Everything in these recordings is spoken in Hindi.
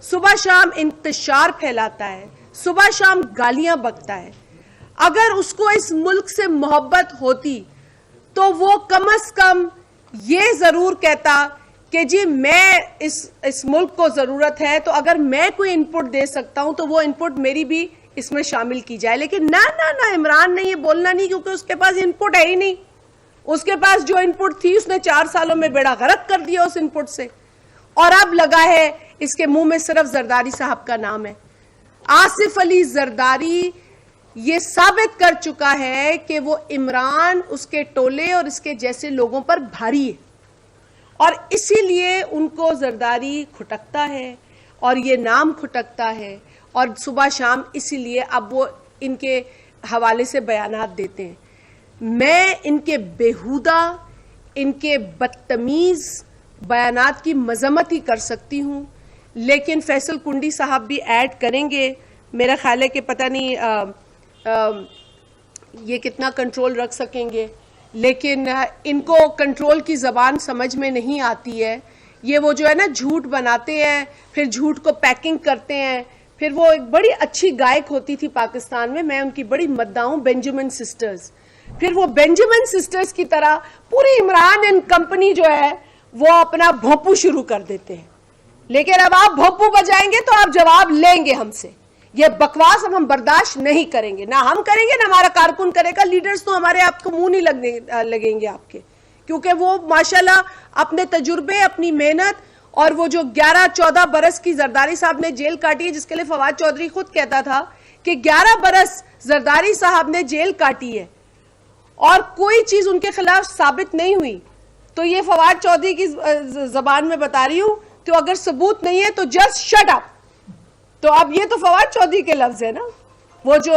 सुबह शाम इंतशार फैलाता है, सुबह शाम गालियां बकता है। अगर उसको इस मुल्क से मोहब्बत होती तो वो कम से कम ये जरूर कहता कि जी मैं इस मुल्क को जरूरत है, तो अगर मैं कोई इनपुट दे सकता हूं तो वो इनपुट मेरी भी इसमें शामिल की जाए। लेकिन ना ना ना, इमरान ने ये बोलना नहीं, क्योंकि उसके पास इनपुट है ही नहीं। उसके पास जो इनपुट थी उसने 4 सालों में बेड़ा गर्क कर दिया उस इनपुट से, और अब लगा है इसके मुंह में सिर्फ जरदारी साहब का नाम है। आसिफ अली जरदारी ये साबित कर चुका है कि वो इमरान, उसके टोले और इसके जैसे लोगों पर भारी है, और इसीलिए उनको जरदारी खुटकता है और ये नाम खुटकता है, और सुबह शाम इसीलिए अब वो इनके हवाले से बयानात देते हैं। मैं इनके बेहुदा, इनके बदतमीज बयानात की मजम्मत ही कर सकती हूँ, लेकिन फैसल कुंडी साहब भी ऐड करेंगे। मेरा ख्याल है कि पता नहीं ये कितना कंट्रोल रख सकेंगे, लेकिन इनको कंट्रोल की ज़बान समझ में नहीं आती है। ये वो जो है ना, झूठ बनाते हैं, फिर झूठ को पैकिंग करते हैं। फिर वो एक बड़ी अच्छी गायक होती थी पाकिस्तान में, मैं उनकी बड़ी मद्दाह हूँ, बेंजामिन सिस्टर्स। फिर वो बेंजामिन सिस्टर्स की तरह पूरी इमरान एंड कंपनी जो है वो अपना भोंपू शुरू कर देते हैं। लेकिन अब आप भोंपू बजाएंगे तो आप जवाब लेंगे हमसे। ये बकवास अब हम बर्दाश्त नहीं करेंगे, ना हम करेंगे ना हमारा कारकुन करेगा। लीडर्स तो हमारे आपको मुंह नहीं लगेंगे आपके, क्योंकि वो माशाल्लाह अपने तजुर्बे, अपनी मेहनत, और वो जो 11-14 बरस की जरदारी साहब ने जेल काटी है, जिसके लिए फवाद चौधरी खुद कहता था कि 11 बरस जरदारी साहब ने जेल काटी है और कोई चीज उनके खिलाफ साबित नहीं हुई। तो ये फवाद चौधरी की जबान में बता रही हूं, तो अगर सबूत नहीं है तो जस्ट शट अप। तो अब ये तो फवाद चौधरी के लफ्ज है ना, वो जो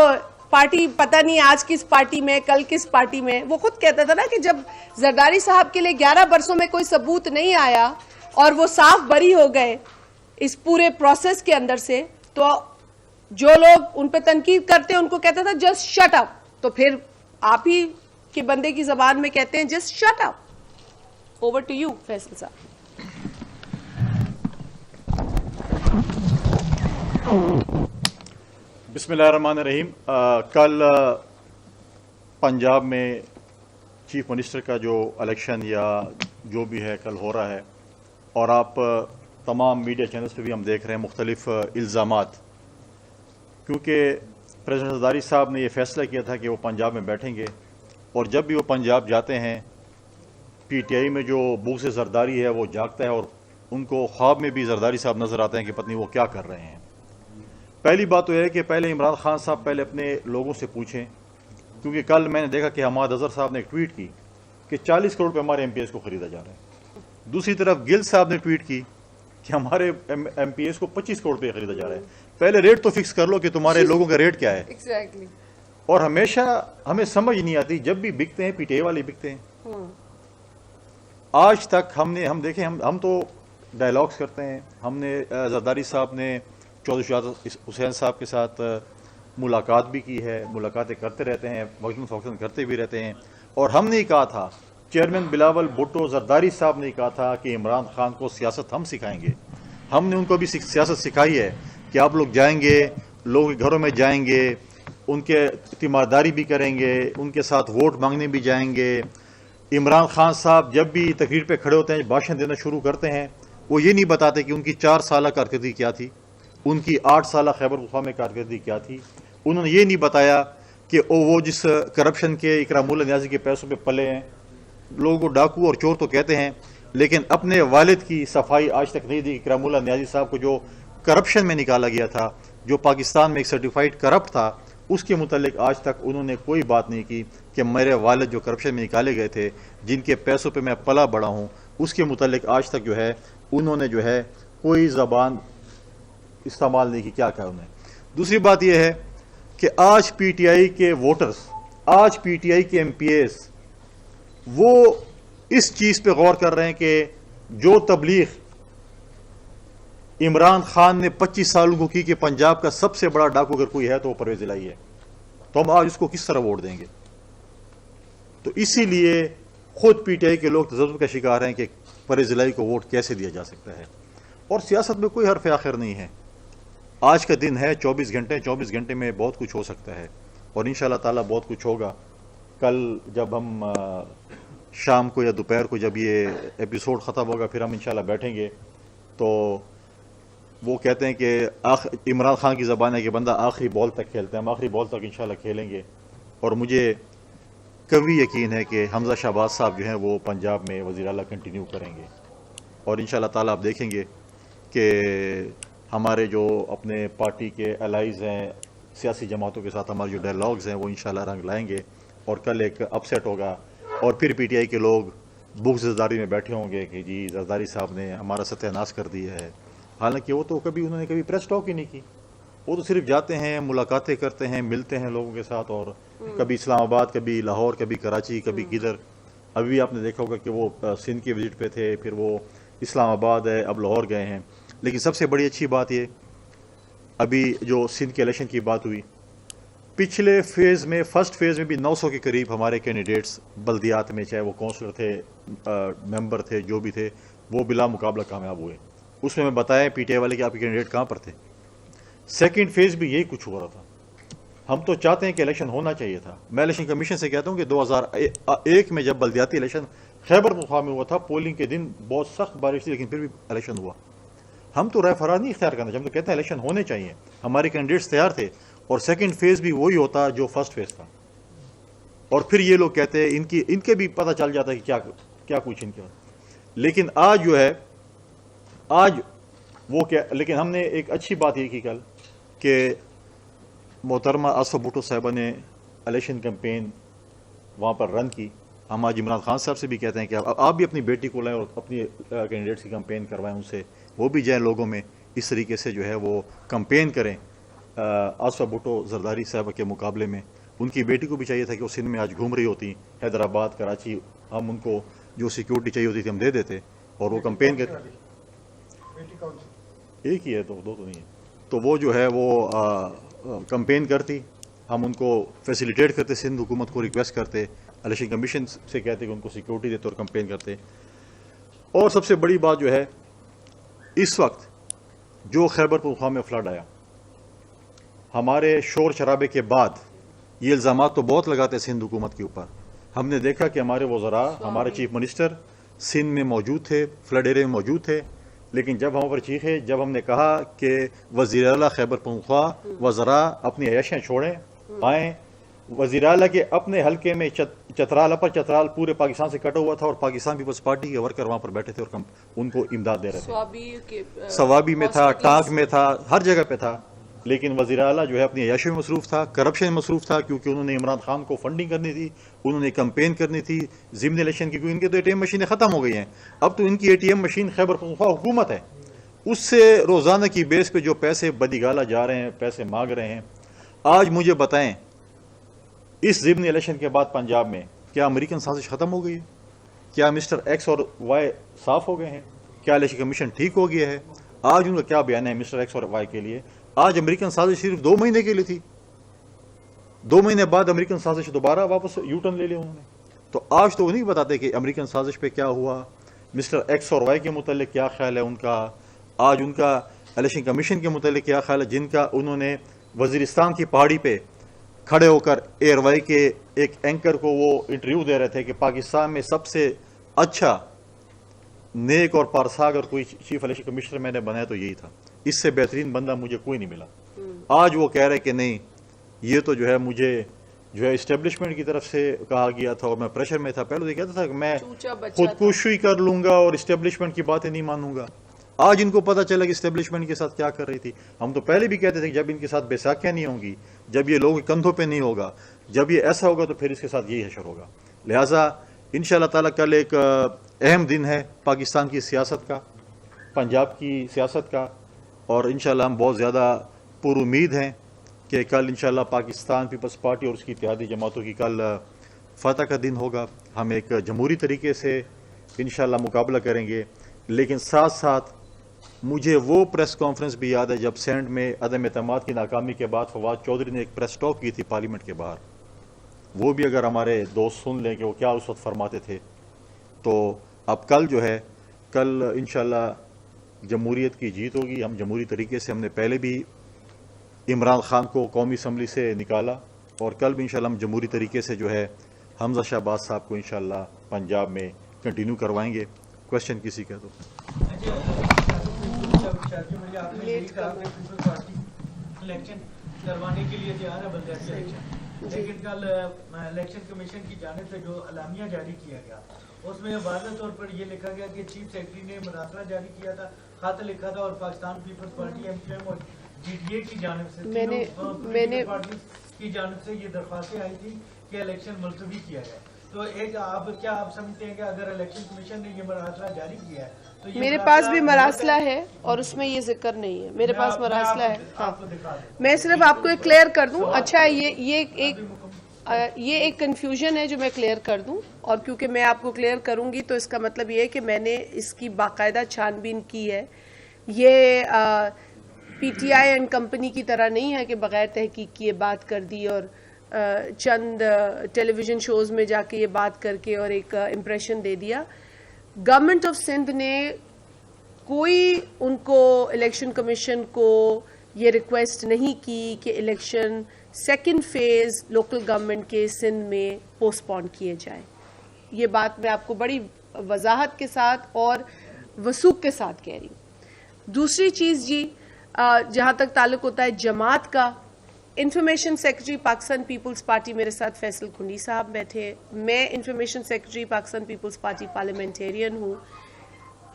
पार्टी पता नहीं आज किस पार्टी में, कल किस पार्टी में, वो खुद कहता था ना कि जब जरदारी साहब के लिए 11 बरसों में कोई सबूत नहीं आया और वो साफ बरी हो गए इस पूरे प्रोसेस के अंदर से, तो जो लोग उन पे तनकीद करते हैं उनको कहता था जस्ट शट अप। तो फिर आप ही के बंदे की जबान में कहते हैं just shut up. Over to you Faisal साहब। बिस्मिल्लाहिर्रहमानिर्रहीम। कल पंजाब में चीफ मिनिस्टर का जो इलेक्शन या जो भी है कल हो रहा है, और आप तमाम मीडिया चैनल्स पे भी हम देख रहे हैं मुख्तलिफ इल्ज़ामात, क्योंकि प्रेसिडेंट जरदारी साहब ने यह फैसला किया था कि वो पंजाब में बैठेंगे, और जब भी वो पंजाब जाते हैं पीटीआई में जो बूस जरदारी है वो जागता है, और उनको ख्वाब में भी जरदारी साहब नजर आते हैं कि पत्नी वो क्या कर रहे हैं। पहली बात तो यह है कि पहले इमरान खान साहब पहले अपने लोगों से पूछें, क्योंकि कल मैंने देखा कि हमाद अजहर साहब ने एक ट्वीट की कि 40 करोड़ पे हमारे एमपीएस को खरीदा जा रहा है। दूसरी तरफ गिल साहब ने ट्वीट की कि हमारे एमपीएस को 25 करोड़ पे खरीदा जा रहा है। पहले रेट तो फिक्स कर लो कि तुम्हारे लोगों का रेट क्या है। Exactly. और हमेशा हमें समझ नहीं आती, जब भी बिकते हैं पीटीआई वाले बिकते हैं। आज तक हम देखें, हम तो डायलॉग्स करते हैं। हमने जरदारी साहब ने चौधरी शुजात हुसैन साहब के साथ मुलाकात भी की है, मुलाकातें करते रहते हैं, वक्तन फक्तन करते भी रहते हैं। और हमने ही कहा था, चेयरमैन बिलावल भुट्टो जरदारी साहब ने कहा था कि इमरान खान को सियासत हम सिखाएंगे। हमने उनको भी सियासत सिखाई है कि आप लोग जाएंगे, लोगों के घरों में जाएंगे, उनके तीमारदारी भी करेंगे, उनके साथ वोट मांगने भी जाएंगे। इमरान खान साहब जब भी तकरीर पे खड़े होते हैं, भाषण देना शुरू करते हैं, वो ये नहीं बताते कि उनकी 4 साल कारकर्दगी क्या थी, उनकी 8 साल खैबर पख्तूनख्वा में कारकर्दगी क्या थी। उन्होंने ये नहीं बताया कि वो जिस करप्शन के इकरामुल्लाह नियाज़ी के पैसों पे पले हैं। लोगों को डाकू और चोर तो कहते हैं, लेकिन अपने वालिद की सफाई आज तक नहीं दी। इकरामुल्लाह नियाज़ी साहब को जो करप्शन में निकाला गया था, जो पाकिस्तान में एक सर्टिफाइड करप्ट था, उसके मुतालिक आज तक उन्होंने कोई बात नहीं की कि मेरे वालिद जो करप्शन में निकाले गए थे, जिनके पैसों पे मैं पला बड़ा हूँ, उसके मुतालिक आज तक जो है उन्होंने जो है कोई ज़बान इस्तेमाल नहीं की। क्या कहा उन्हें। दूसरी बात यह है कि आज पीटीआई के वोटर्स, आज पीटीआई के एमपीएस, वो इस चीज़ पे गौर कर रहे हैं कि जो तबलीग इमरान खान ने 25 सालों को की कि पंजाब का सबसे बड़ा डाकू अगर कोई है तो वो परवेज इलाही है, तो हम आज उसको किस तरह वोट देंगे। तो इसीलिए खुद पीटीआई के लोग तजब्बुर का शिकार हैं कि परवेज इलाही को वोट कैसे दिया जा सकता है। और सियासत में कोई हरफ आखिर नहीं है। आज का दिन है, 24 घंटे में बहुत कुछ हो सकता है और इंशाल्लाह ताला बहुत कुछ होगा। कल जब हम शाम को या दोपहर को जब ये एपिसोड ख़त्म होगा फिर हम इंशाल्लाह बैठेंगे तो वो कहते हैं कि इमरान खान की ज़बान है कि बंदा आखिरी बॉल तक खेलते हैं। हम आखिरी बॉल तक इंशाल्लाह खेलेंगे और मुझे कभी यकीन है कि हमजा शहबाज साहब जो हैं वो पंजाब में वज़ीर आला कंटिन्यू करेंगे और इंशाल्लाह ताला आप देखेंगे कि हमारे जो अपने पार्टी के एलाइज़ हैं, सियासी जमातों के साथ हमारे जो डायलॉग्स हैं वो इंशाल्लाह रंग लाएंगे और कल एक अपसेट होगा और फिर पीटीआई के लोग बुक ज़रदारी में बैठे होंगे कि जी ज़रदारी साहब ने हमारा सत्यानाश कर दिया है। हालांकि वो तो उन्होंने कभी प्रेस टॉक ही नहीं की। वो तो सिर्फ जाते हैं, मुलाकातें करते हैं, मिलते हैं लोगों के साथ और कभी इस्लामाबाद, कभी लाहौर, कभी कराची, कभी किधर। अभी आपने देखा होगा कि वो सिंध की विजिट पे थे, फिर वो इस्लामाबाद है, अब लाहौर गए हैं। लेकिन सबसे बड़ी अच्छी बात ये, अभी जो सिंध के इलेक्शन की बात हुई, पिछले फेज़ में, फर्स्ट फेज़ में भी 900 के करीब हमारे कैंडिडेट्स बल्दियात में, चाहे वो काउंसलर थे, मेंबर थे, जो भी थे, वो बिला मुकाबला कामयाब हुए। उसमें मैं बताया पीटीआई वाले कि आपके कैंडिडेट कहाँ पर थे। सेकंड फेज़ भी यही कुछ हो रहा था। हम तो चाहते हैं कि इलेक्शन होना चाहिए था। मैं इलेक्शन कमीशन से कहता हूँ कि 2001 में जब बल्दियाती इलेक्शन खैबर पख्तूनख्वा में हुआ था, पोलिंग के दिन बहुत सख्त बारिश थी लेकिन फिर भी इलेक्शन हुआ। हम तो राय फराज नहीं इख्तियार करना चाहिए, हम तो कहते हैं इलेक्शन होने चाहिए। हमारे कैंडिडेट्स तैयार थे और सेकंड फेज़ भी वही होता जो फर्स्ट फेज़ था। और फिर ये लोग कहते हैं इनके भी पता चल जाता है कि क्या कुछ इनके। लेकिन आज जो है, आज वो क्या, लेकिन हमने एक अच्छी बात ये की कल कि मोहतरमा आसफ़ा भुट्टो साहिबा ने इलेक्शन कैंपेन वहाँ पर रन की। हम आज इमरान खान साहब से भी कहते हैं कि आप भी अपनी बेटी को लाएं और अपनी कैंडिडेट्स की कैंपेन करवाएं उनसे, वो भी जाएं लोगों में, इस तरीके से जो है वो कैंपेन करें आसफ़ा भुट्टो ज़रदारी साहब के मुकाबले में। उनकी बेटी को भी चाहिए था कि वो सिंध में आज घूम रही होती, हैदराबाद, कराची, हम उनको जो सिक्योरिटी चाहिए होती थी हम दे देते और वो कैंपेन कर। एक ही है तो दो तो नहीं है। तो वो जो है वो कैंपेन करती, हम उनको फैसिलिटेट करते, सिंध हुकूमत को रिक्वेस्ट करते, इलेक्शन कमीशन से कहते कि उनको सिक्योरिटी देते और कैंपेन करते। और सबसे बड़ी बात जो है, इस वक्त जो खैबर पख्तूनख्वा में फ्लड आया, हमारे शोर शराबे के बाद ये इल्ज़ाम तो बहुत लगाते सिंध हुकूमत के ऊपर। हमने देखा कि हमारे वज़रा, हमारे चीफ मिनिस्टर सिंध में मौजूद थे, फ्लड एरिया में मौजूद थे, लेकिन जब हम पर चीखे, जब हमने कहा कि वज़ीर आला खैबर पख्तूनख्वा, वज़रा अपनी अय्याशियाँ छोड़ें, आएँ। वज़ीर आला के अपने हल्के में चतराल, अपर चतराल पूरे पाकिस्तान से कटा हुआ था और पाकिस्तान पीपल्स पार्टी के वर्कर वहाँ पर बैठे थे और उनको इमदाद दे रहे थे। सवाबी में था, टांग में था, हर जगह पे था। लेकिन वज़ीर आला जो है अपनी अय्याशी में मसरूफ़ था, करप्शन में मसरूफ़ था, क्योंकि उन्होंने इमरान खान को फंडिंग करनी थी, उन्होंने कैंपेन करनी थी ज़िम्न इलेक्शन की, क्योंकि इनके तो ATM मशीनें ख़त्म हो गई हैं। अब तो इनकी ATM मशीन खैबर पख्तूनख्वा हुकूमत है, उससे रोज़ाना की बेस पे जो पैसे बदीगाला जा रहे हैं, पैसे मांग रहे हैं। आज मुझे बताएं, इस ज़िम्न इलेक्शन के बाद पंजाब में क्या अमेरिकन साजिश ख़त्म हो गई है? क्या मिस्टर X और Y साफ हो गए हैं? क्या इलेक्शन कमीशन ठीक हो गया है? आज उनका क्या बयान है मिस्टर X और Y के लिए? आज अमेरिकन साजिश सिर्फ 2 महीने के लिए थी, 2 महीने बाद अमेरिकन साजिश दोबारा वापस U-टर्न ले लिया उन्होंने। तो आज तो वो नहीं बताते कि अमेरिकन साजिश पे क्या हुआ, मिस्टर X और Y के मुतालिक क्या ख्याल है उनका, आज उनका इलेक्शन कमीशन के मुतालिक क्या ख्याल है, जिनका उन्होंने वजीरिस्तान की पहाड़ी पे खड़े होकर एयरवाई के एक एंकर को वो इंटरव्यू दे रहे थे कि पाकिस्तान में सबसे अच्छा, नेक और पारसा अगर कोई चीफ इलेक्शन कमिश्नर मैंने बनाया तो यही था, इससे बेहतरीन बंदा मुझे कोई नहीं मिला। आज वो कह रहे कि नहीं, ये तो जो है मुझे जो है इस्टेब्लिशमेंट की तरफ से कहा गया था और मैं प्रेशर में था। पहले तो कहता था कि मैं खुदकुशी कर लूंगा और इस्टेब्लिशमेंट की बातें नहीं मानूंगा। आज इनको पता चला कि इस्टेब्लिशमेंट के साथ क्या कर रही थी। हम तो पहले भी कहते थे कि जब इनके साथ बैसाखियां नहीं होंगी, जब ये लोगों के कंधों पे नहीं होगा, जब ये ऐसा होगा तो फिर इसके साथ यही हशर होगा। लिहाजा इंशाअल्लाह ताला कल एक अहम दिन है पाकिस्तान की सियासत का, पंजाब की सियासत का, और इंशाअल्लाह हम बहुत ज़्यादा पुरुमीद हैं कि कल इंशाअल्लाह पाकिस्तान पीपल्स पार्टी और उसकी इत्तेहादी जमातों की कल फतह का दिन होगा। हम एक जमहूरी तरीके से इंशाअल्लाह मुकाबला करेंगे। लेकिन साथ साथ मुझे वो प्रेस कॉन्फ्रेंस भी याद है जब सेंड में अदम एतमाद की नाकामी के बाद फवाद चौधरी ने एक प्रेस टॉक की थी पार्लियामेंट के बाहर। वो भी अगर हमारे दोस्त सुन लें कि वो क्या उस वक्त फरमाते थे। तो अब कल जो है, कल इंशाअल्लाह जमहूरियत की जीत होगी। हम जमहूरी तरीके से हमने पहले भी इमरान खान को कौमी असम्बली से निकाला और कल भी इंशाल्लाह हम जमहूरी तरीके से जो है हमजा शहबाज साहब को इंशाल्लाह पंजाब में कंटिन्यू करवाएंगे। क्वेश्चन किसी का तो इलेक्शन करवाने के लिए तैयार है बल्दियाती इलेक्शन, लेकिन कल इलेक्शन कमीशन की जानिब से जो अलामिया जारी किया गया उसमें वाज़ेह तौर पर यह लिखा गया कि चीफ सेक्रेटरी ने मरासला जारी किया था, खत लिखा था और पाकिस्तान पीपल्स पार्टी एमक्यूएम और जीटीए की जानिब से मैंने पार्टी की जानिब से ये दरख्वास्तें आई थी कि इलेक्शन मुलतवी किया जाए। तो एक आप समझते हैं कि अगर इलेक्शन कमीशन ने ये मरासला जारी किया है तो ये मेरे पास भी मरासला है और उसमें ये जिक्र नहीं है। मेरे पास मरासला है। हाँ, मैं सिर्फ आपको एक क्लियर कर दूं। अच्छा, ये एक कंफ्यूजन है जो मैं क्लियर कर दूं, और क्योंकि मैं आपको क्लियर करूंगी तो इसका मतलब ये है कि मैंने इसकी बाकायदा छानबीन की है। ये पीटीआई एंड कंपनी की तरह नहीं है कि बगैर तहकीक किए बात कर दी और चंद टेलीविजन शोज में जाके ये बात करके और एक इम्प्रेशन दे दिया। गवर्नमेंट ऑफ सिंध ने कोई उनको इलेक्शन कमीशन को ये रिक्वेस्ट नहीं की कि election second phase local government के सिंध में पोस्टपोन किए जाए। ये बात मैं आपको बड़ी वजाहत के साथ और वसूख के साथ कह रही हूँ। दूसरी चीज जी, जहां तक ताल्लुक होता है जमात का, information secretary Pakistan Peoples Party मेरे साथ फैसल खुंडी साहब बैठे। मैं information secretary Pakistan Peoples Party parliamentarian हूँ।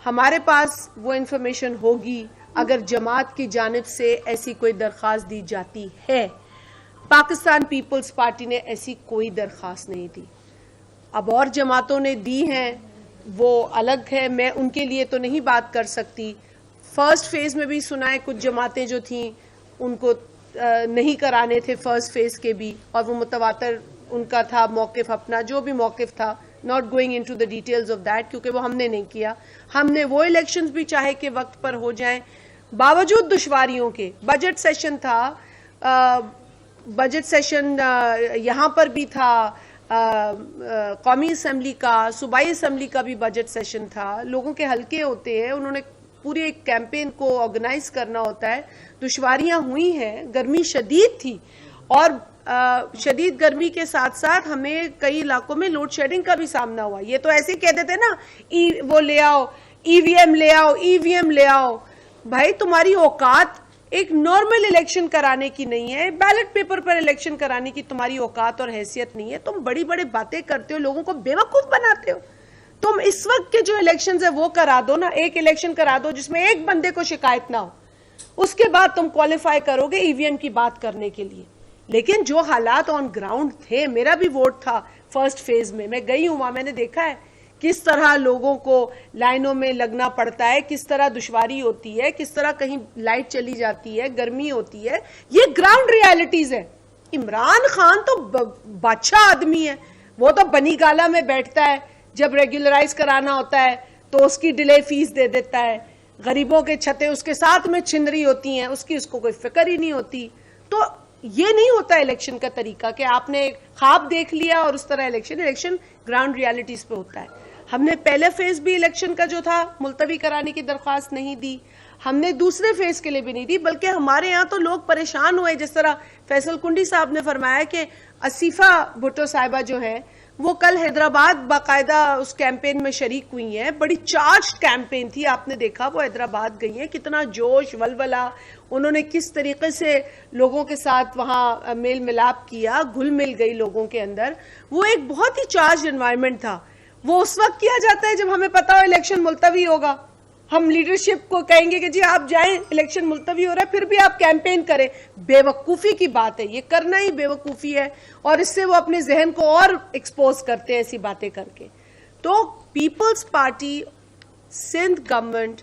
हमारे पास वो इंफॉर्मेशन होगी अगर जमात की जानिब से ऐसी कोई दरख्वास्त दी जाती है। पाकिस्तान पीपल्स पार्टी ने ऐसी कोई दरख्वास्त नहीं दी। अब और जमातों ने दी हैं वो अलग है, मैं उनके लिए तो नहीं बात कर सकती। फर्स्ट फेज में भी सुना है कुछ जमातें जो थी उनको नहीं कराने थे फर्स्ट फेज के भी, और वो मुतवातर उनका था मौकिफ, अपना जो भी मौकिफ था, not going into the details of that, क्योंकि वो हमने नहीं किया। हमने वो इलेक्शंस भी चाहे कि वक्त पर हो जाएं, बावजूद दुश्वारियों के। बजट सेशन था, बजट सेशन यहाँ पर भी था, कौमी असम्बली का, सूबाई असम्बली का भी बजट सेशन था। लोगों के हल्के होते हैं, उन्होंने पूरे एक कैंपेन को ऑर्गेनाइज करना होता है। दुश्वारियां हुई हैं, गर्मी शदीद थी और शदीद गर्मी के साथ साथ हमें कई इलाकों में लोड शेडिंग का भी सामना हुआ। ये तो ऐसे ही कहते थे ना, वो ले आओ, ईवीएम ले आओ, ईवीएम ले आओ। भाई तुम्हारी औकात एक नॉर्मल इलेक्शन कराने की नहीं है, बैलेट पेपर पर इलेक्शन कराने की तुम्हारी औकात और हैसियत नहीं है। तुम बड़ी बड़ी बातें करते हो, लोगों को बेवकूफ बनाते हो। तुम इस वक्त के जो इलेक्शंस है वो करा दो ना, एक इलेक्शन करा दो जिसमें एक बंदे को शिकायत ना हो, उसके बाद तुम क्वालिफाई करोगे ईवीएम की बात करने के लिए। लेकिन जो हालात ऑन ग्राउंड थे, मेरा भी वोट था फर्स्ट फेज में, मैं गई हूं वहां, मैंने देखा है किस तरह लोगों को लाइनों में लगना पड़ता है, किस तरह दुश्वारी होती है, किस तरह कहीं लाइट चली जाती है, गर्मी होती है। ये ग्राउंड रियलिटीज है। इमरान खान तो बादशाह आदमी है, वो तो बनी गाला में बैठता है, जब रेगुलराइज कराना होता है तो उसकी डिले फीस दे देता है। गरीबों के छतें उसके साथ में छिन रही होती हैं, उसको कोई फिक्र ही नहीं होती। तो ये नहीं होता इलेक्शन का तरीका कि आपने ख्वाब देख लिया और उस तरह इलेक्शन ग्राउंड रियलिटीज पे होता है। हमने पहले फेज भी इलेक्शन का जो था मुलतवी कराने की दरख्वास्त नहीं दी, हमने दूसरे फेज के लिए भी नहीं दी, बल्कि हमारे यहाँ तो लोग परेशान हुए। जिस तरह फैसल कुंडी साहब ने फरमाया कि असीफा भुट्टो साहिबा जो है वो कल हैदराबाद बाकायदा उस कैंपेन में शरीक हुई हैं। बड़ी चार्ज कैंपेन थी, आपने देखा वो हैदराबाद गई हैं, कितना जोश वलवला, उन्होंने किस तरीके से लोगों के साथ वहां मेल मिलाप किया, घुल मिल गई लोगों के अंदर। वो एक बहुत ही चार्ज एनवायरनमेंट था। वो उस वक्त किया जाता है जब हमें पता हो इलेक्शन मुलतवी होगा। हम लीडरशिप को कहेंगे कि जी आप जाएं, इलेक्शन मुलतवी हो रहा है, फिर भी आप कैंपेन करें। बेवकूफ़ी की बात है, ये करना ही बेवकूफ़ी है, और इससे वो अपने जहन को और एक्सपोज करते हैं ऐसी बातें करके। तो पीपल्स पार्टी, सिंध गवर्नमेंट,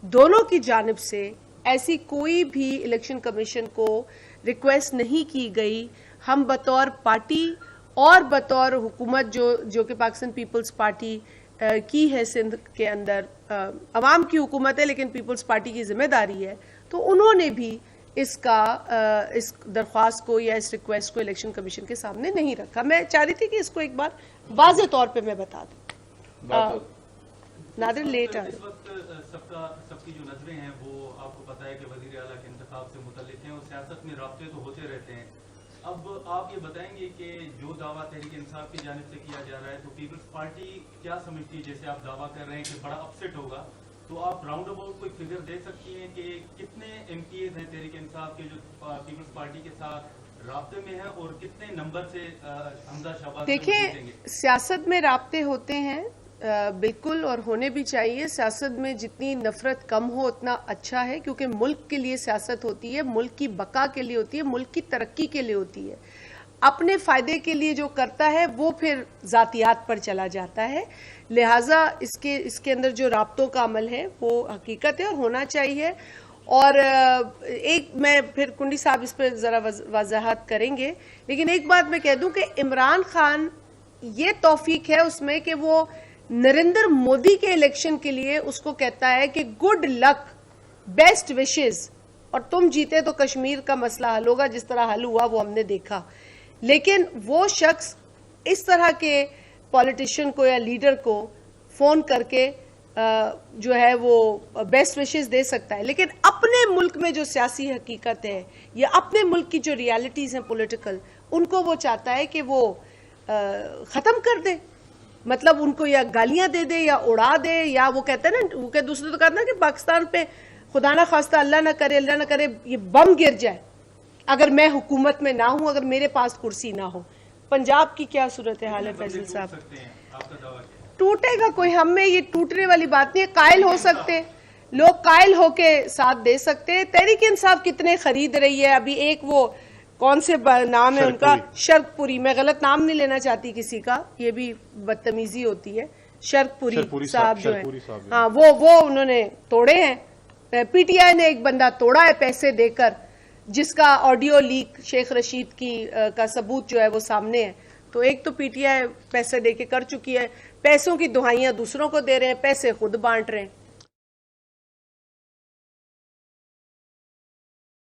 दोनों की जानिब से ऐसी कोई भी इलेक्शन कमीशन को रिक्वेस्ट नहीं की गई। हम बतौर पार्टी और बतौर हुकूमत जो कि पाकिस्तान पीपल्स पार्टी की है सिंध के अंदर, अवाम की हुकूमत है लेकिन पीपल्स पार्टी की जिम्मेदारी है, तो उन्होंने भी इस दरख्वास्त को या इस रिक्वेस्ट को इलेक्शन कमीशन के सामने नहीं रखा। मैं चाह रही थी कि इसको एक बार वाज़े तौर पे मैं बता दूं। नादिर लेट आ की जो नजरें हैं वो आपको पता है कि वजीर आला के इंतखाब से मुतल्लिक हैं और सियासत में राब्ते तो होते रहते हैं। अब आप ये बताएंगे कि जो दावा तहरीक इंसाफ की जानिब से किया जा रहा है तो पीपल्स पार्टी क्या समझती है, जैसे आप दावा कर रहे हैं कि बड़ा अपसेट होगा, तो आप राउंड अबाउट कोई फिगर दे सकती हैं कि कितने MPs हैं तहरीक इंसाफ के जो पीपल्स पार्टी के साथ राब्ते में हैं और कितने नंबर से हमजा शहबाज? देखिए, सियासत में राब्ते होते हैं बिल्कुल, और होने भी चाहिए। सियासत में जितनी नफरत कम हो उतना अच्छा है, क्योंकि मुल्क के लिए सियासत होती है, मुल्क की बका के लिए होती है, मुल्क की तरक्की के लिए होती है। अपने फायदे के लिए जो करता है वो फिर जातियात पर चला जाता है। लिहाजा इसके अंदर जो राब्तों का अमल है वो हकीकत है और होना चाहिए। और एक मैं फिर कुंडी साहब इस पर जरा वजाहत करेंगे, लेकिन एक बात मैं कह दूं कि इमरान खान ये तौफीक है उसमें कि वो नरेंद्र मोदी के इलेक्शन के लिए उसको कहता है कि गुड लक, बेस्ट विशेस, और तुम जीते तो कश्मीर का मसला हल होगा। जिस तरह हल हुआ वो हमने देखा। लेकिन वो शख्स इस तरह के पॉलिटिशियन को या लीडर को फोन करके जो है वो बेस्ट विशेस दे सकता है, लेकिन अपने मुल्क में जो सियासी हकीकत है या अपने मुल्क की जो रियलिटीज हैं पॉलिटिकल, उनको वो चाहता है कि वो खत्म कर दे। मतलब उनको या गालियां दे दे या उड़ा दे, या वो कहते हैं ना, वो कहते दूसरे तो कहते हैं कि पाकिस्तान पे खुदा ना खास्ता, अल्लाह ना करे ये बम गिर जाए अगर मैं हुकूमत में ना हूं, अगर मेरे पास कुर्सी ना हो। पंजाब की क्या सूरत हाल है फैसल साहब? टूटेगा कोई, हम में ये टूटने वाली बात नहीं है। कायल हो सकते लोग, कायल होके साथ दे सकते हैं। तहरीक इंसाफ कितने खरीद रही है। अभी एक वो कौन से नाम है उनका, शर्कपुरी, मैं गलत नाम नहीं लेना चाहती किसी का, ये भी बदतमीजी होती है। शर्कपुरी साहब जो है, हाँ वो उन्होंने तोड़े हैं। PTI ने एक बंदा तोड़ा है पैसे देकर, जिसका ऑडियो लीक शेख रशीद की का सबूत जो है वो सामने है। तो एक तो PTI पैसे देके कर चुकी है, पैसों की दुहाइयां दूसरों को दे रहे हैं, पैसे खुद बांट रहे हैं।